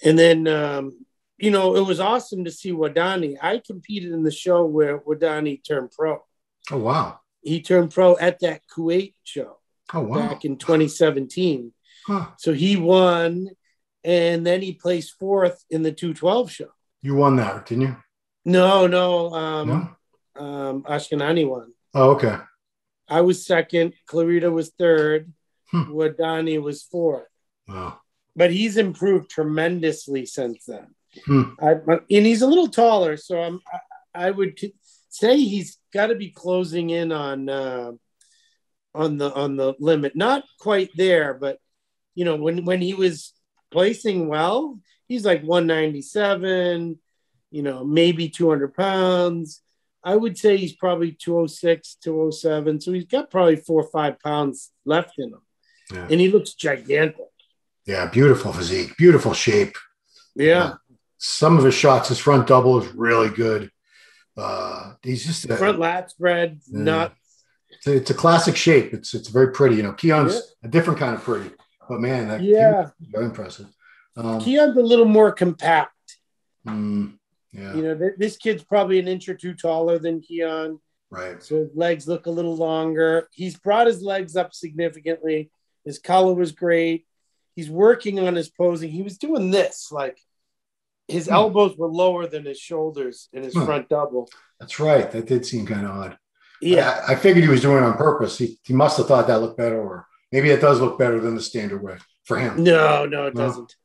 then you know, it was awesome to see Wadani. I competed in the show where Wadani turned pro. Oh wow. He turned pro at that Kuwait show. Oh wow. Back in 2017. Huh. So he won, and then he placed fourth in the 212 show. You won that, didn't you? No. No? Ashkenani won. Oh, okay. I was second. Clarita was third. Wadani was fourth. Wow. But he's improved tremendously since then. And he's a little taller, so I would say he's got to be closing in on the limit. Not quite there, but you know, when he was placing well, he's like 197, you know, maybe 200 pounds. I would say he's probably 206, 207. So he's got probably 4 or 5 pounds left in him. Yeah. And he looks gigantic. Yeah, beautiful physique, beautiful shape. Yeah. Some of his shots, his front double is really good. He's just front lat spread, nuts. It's a classic shape. It's very pretty. You know, Keone's a different kind of pretty, but man, very impressive. Keone's a little more compact. Yeah. You know, this kid's probably an inch or two taller than Keone. Right. So his legs look a little longer. He's brought his legs up significantly. His color was great. He's working on his posing. He was doing this, like his elbows were lower than his shoulders in his front double. That's right. That did seem kind of odd. Yeah. I figured he was doing it on purpose. He must have thought that looked better, or maybe it does look better than the standard way for him. No, it doesn't.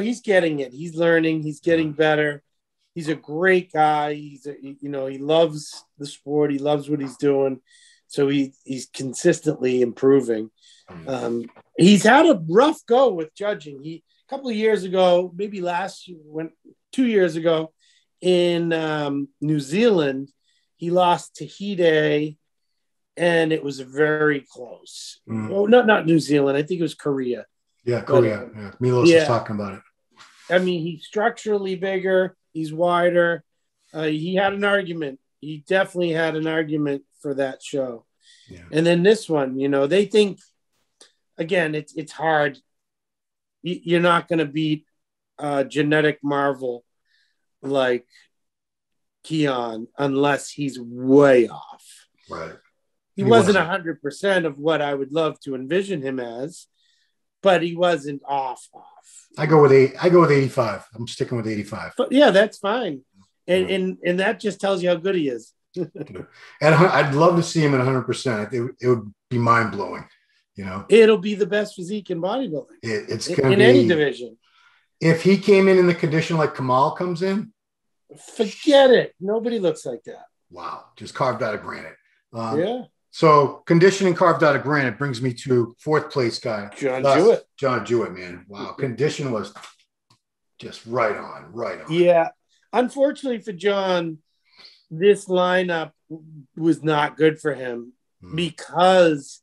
He's getting it. He's learning. He's getting better. He's a great guy. He loves the sport. He loves what he's doing. So he's consistently improving. He's had a rough go with judging. A couple of years ago, maybe 2 years ago in New Zealand, he lost to Hide, and it was very close. Oh, not New Zealand. I think it was Korea. Yeah, Korea. Milos was talking about it. I mean, he's structurally bigger. He's wider. He had an argument. He definitely had an argument for that show. Yeah. And then this one, you know, they think, again, it's hard. You're not going to beat a genetic marvel like Keone unless he's way off. Right. He wasn't 100% of what I would love to envision him as, but he wasn't off. I go with 85. I'm sticking with 85. But yeah, that's fine. And that just tells you how good he is. And I'd love to see him at 100%. It would be mind blowing. You know, it'll be the best physique in bodybuilding. It's going to be in any division. If he came in the condition like Kamal comes in, forget it. Nobody looks like that. Wow, just carved out of granite. So conditioning carved out of granite brings me to fourth place guy, John Jewett, man. Wow, condition was just right on. Yeah, unfortunately for John, this lineup was not good for him because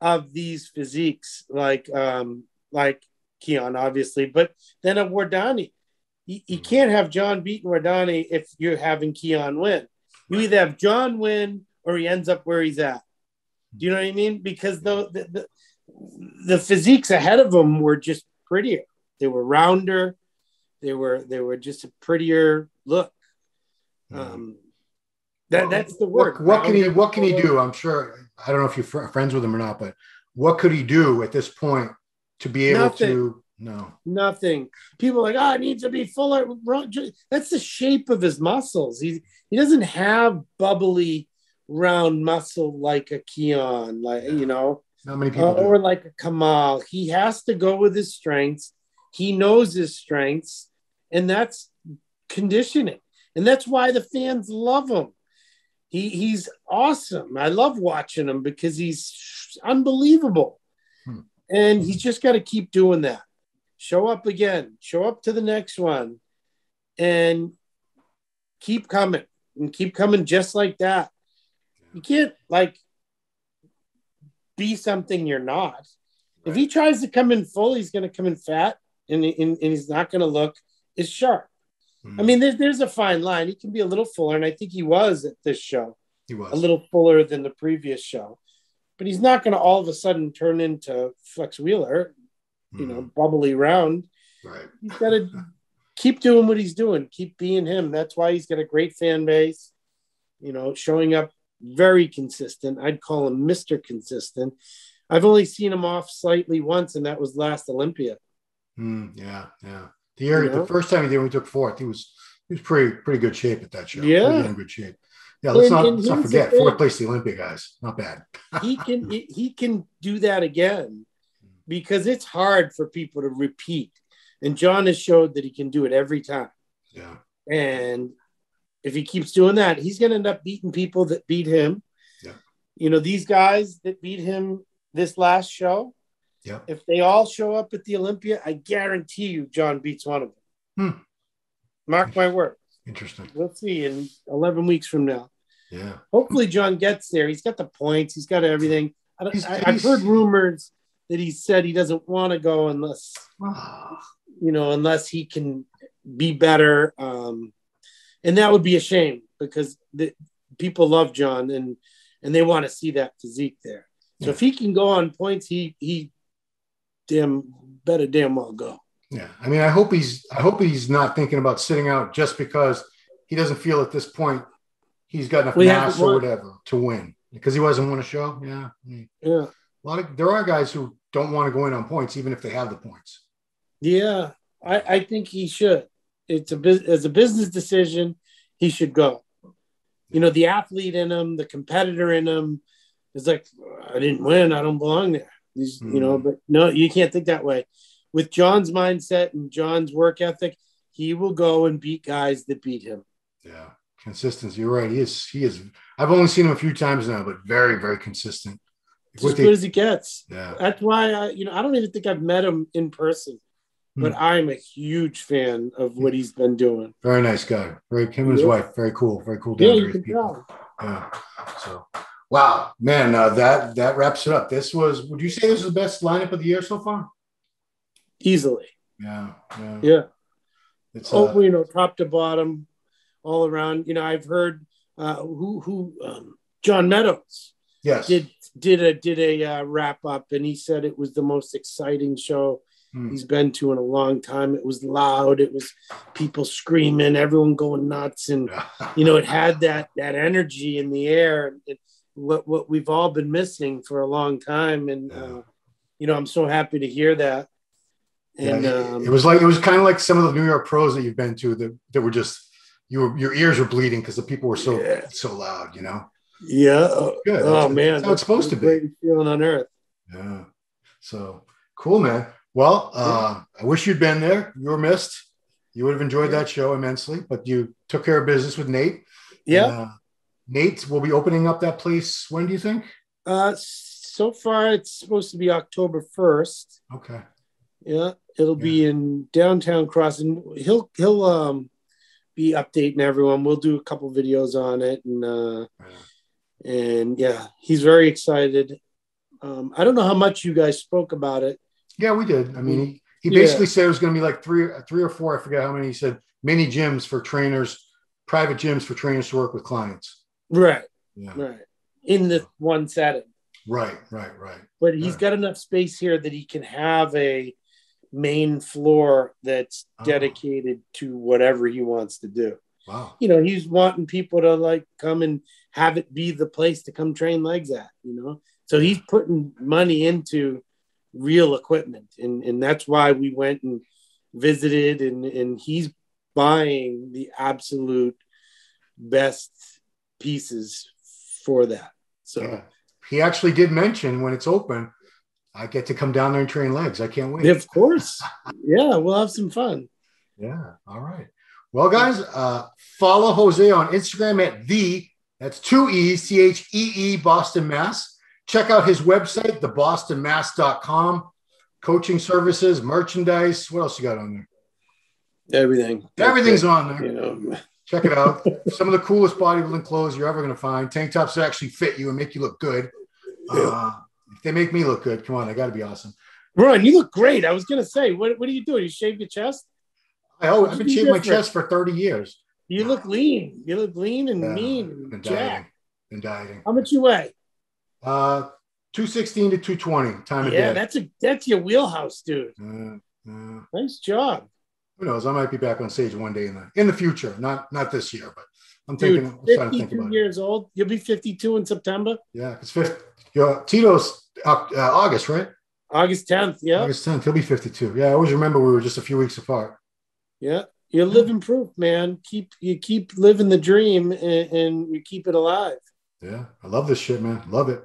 of these physiques, like Keone, obviously, but then a Wardani. You can't have John beating Wardani if you're having Keone win. You either have John win or he ends up where he's at. Do you know what I mean? Because the physiques ahead of him were just prettier. They were rounder. They were just a prettier look. That's the word. What can he do? I'm sure. I don't know if you're friends with him or not, but what could he do at this point to be able to? No, nothing. People are like, it needs to be fuller. That's the shape of his muscles. He doesn't have bubbly round muscle like a Keone, not many people or like a Kamal. He has to go with his strengths. He knows his strengths, and that's conditioning, and that's why the fans love him. He's awesome. I love watching him because he's unbelievable, and he's just got to keep doing that. Show up again. Show up to the next one, and keep coming just like that. You can't be something you're not. Right. If he tries to come in full, he's going to come in fat, and he's not going to look as sharp. I mean, there's a fine line. He can be a little fuller, and I think he was at this show. He was a little fuller than the previous show, but he's not going to all of a sudden turn into Flex Wheeler, bubbly round. Right. He's got to keep doing what he's doing, keep being him. That's why he's got a great fan base, showing up very consistent. I'd call him Mr. Consistent. I've only seen him off slightly once, and that was last Olympia. Yeah. The first time he did, when we took fourth, he was pretty good shape at that show. Yeah, in good shape. Yeah, let's not forget fourth place the Olympia, guys. Not bad. he can do that again, because it's hard for people to repeat, and John has showed that he can do it every time. Yeah, and if he keeps doing that, he's going to end up beating people that beat him. Yeah, these guys that beat him this last show. Yeah. If they all show up at the Olympia, I guarantee you John beats one of them. Mark my word. Interesting. We'll see in 11 weeks from now. Yeah. Hopefully John gets there. He's got the points. He's got everything. I've heard rumors that he said he doesn't want to go unless, unless he can be better. And that would be a shame, because people love John and they want to see that physique there. So if he can go on points, he better damn well go. Yeah, I mean, I hope he's not thinking about sitting out just because he doesn't feel at this point he's got enough mass or whatever to win, because he hasn't won a show. Yeah, there are guys who don't want to go in on points even if they have the points. Yeah, I think he should. As a business decision, he should go. The athlete in him, the competitor in him is like, I didn't win, I don't belong there. But no, you can't think that way. With John's mindset and John's work ethic, he will go and beat guys that beat him. Yeah, consistency. You're right. He is. I've only seen him a few times now, but very, very consistent. It's as good as he gets. Yeah. That's why I don't even think I've met him in person, but I'm a huge fan of what he's been doing. Very nice guy. Him and his wife. Very cool. Very cool. Yeah, you can tell. Yeah. So. Wow, man, that wraps it up. Would you say this is the best lineup of the year so far? Easily. Yeah. It's top to bottom, all around. I've heard John Meadows. Yes. Did a wrap up, and he said it was the most exciting show he's been to in a long time. It was loud. It was people screaming, everyone going nuts, and it had that energy in the air. What we've all been missing for a long time, and I'm so happy to hear that. And it was kind of like some of the New York pros that you've been to that were just your ears were bleeding because the people were so loud. Yeah. Good. Oh man, that's how it's supposed to be. Great feeling on earth. Yeah. So cool, man. Well, I wish you'd been there. You were missed. You would have enjoyed that show immensely, but you took care of business with Nate. Yeah. Nate will be opening up that place. When do you think? So far it's supposed to be October 1st. Okay. Yeah, it'll be in downtown Crossing. He'll be updating everyone. We'll do a couple videos on it, and he's very excited. I don't know how much you guys spoke about it. Yeah, we did. I mean, he basically said it was going to be like three or four. I forget how many. He said mini gyms for trainers, private gyms for trainers to work with clients. Right. Yeah. Right. In the one setting. Right. But he's got enough space here that he can have a main floor that's dedicated to whatever he wants to do. Wow. He's wanting people to come and have it be the place to come train legs at, So he's putting money into real equipment. And that's why we went and visited, and he's buying the absolute best pieces for that. So he actually did mention when it's open, I get to come down there and train legs. I can't wait. Of course. Yeah, we'll have some fun. Yeah. All right. Well, guys, follow Jose on Instagram at that's 2 E's, THEE, Boston, Mass. Check out his website, thebostonmass.com. Coaching services, merchandise. What else you got on there? Everything. Everything's on there. Check it out. Some of the coolest bodybuilding clothes you're ever going to find. Tank tops that actually fit you and make you look good. if they make me look good, come on, I got to be awesome. Ron, you look great. I was going to say, what do you do? You shave your chest? I've been shaving my chest for 30 years. You look lean. You look lean and mean. Been dieting. How much you weigh? 216 to 220 time of day. Yeah, that's your wheelhouse, dude. Nice job. Who knows? I might be back on stage one day in the future. Not this year, but I'm trying to think about it. Years old. You'll be 52 in September. Yeah, it's Tito's August, right? August 10th. Yeah. August 10th. He'll be 52. Yeah, I always remember we were just a few weeks apart. Yeah, you're living proof, man. You keep living the dream and you keep it alive. Yeah, I love this shit, man. Love it.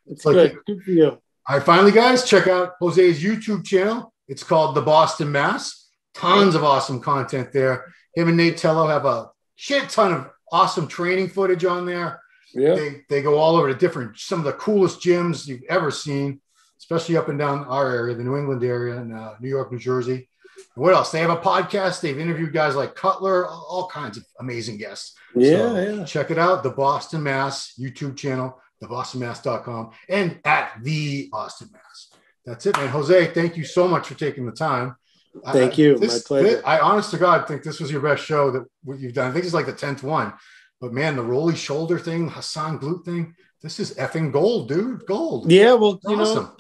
It's like good. Good for you. All right, finally, guys, check out Jose's YouTube channel. It's called The Boston Mass. Tons of awesome content there. Him and Nate Tello have a shit ton of awesome training footage on there. Yeah, they go all over to some of the coolest gyms you've ever seen, especially up and down our area, the New England area, and New York, New Jersey. And what else? They have a podcast. They've interviewed guys like Cutler, all kinds of amazing guests. Yeah. Check it out. The Boston Mass YouTube channel, thebostonmass.com, and at The Boston Mass. That's it, man. Jose, thank you so much for taking the time. Thank you. My pleasure. I honest to God think this was your best show that you've done. I think it's like the 10th one. But man, the Roelly shoulder thing, Hassan glute thing, this is effing gold, dude. Gold. Yeah, well, awesome.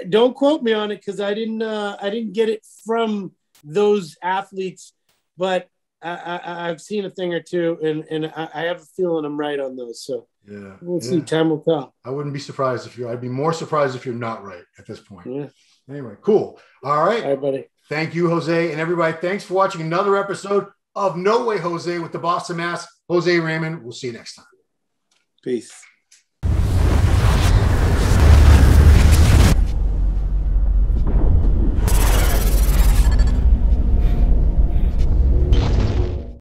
Don't quote me on it because I didn't get it from those athletes, but I've seen a thing or two, and I have a feeling I'm right on those. So yeah, we'll see. Time will tell. I wouldn't be surprised I'd be more surprised if you're not right at this point. Yeah. Anyway, cool. All right, buddy. Thank you, Jose, and everybody. Thanks for watching another episode of No Way Jose with the Boston Mass. Jose Raymond. We'll see you next time. Peace.